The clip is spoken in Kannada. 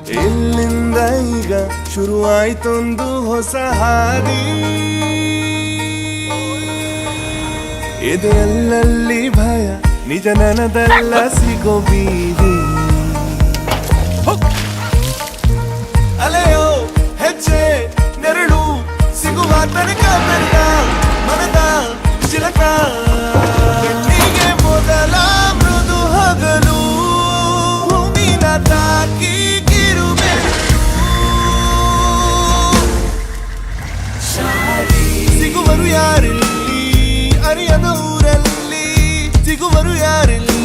ಇಲ್ಲಿಂದ ಈಗ ಶುರುವಾಯ್ತೊಂದು ಹೊಸ ಹಾದಿ. ಇದೆಲ್ಲಲ್ಲಿ ಭಯ ನಿಜ ನನದಲ್ಲ ಸಿಗೋ ಬೀದಿ. ಅಲೆಯೋ ಹೆಜ್ಜೆ ನೆರಳು ಸಿಗುವ ತನಕ ಬೆರೆದ ಮನದ ಚಿಲಕ. ಬೆಳ್ಳಿಗೆ ಮೊದಲ ಮೃದು ಹಗಲು ಭೂಮಿನ ತಾಕಿ ಸಿಗುವರು ಯಾರಿಲ್ಲಿ ಅರಿಯದ ಊರಲ್ಲಿ ಸಿಗುವರು ಯಾರಿಲ್ಲಿ.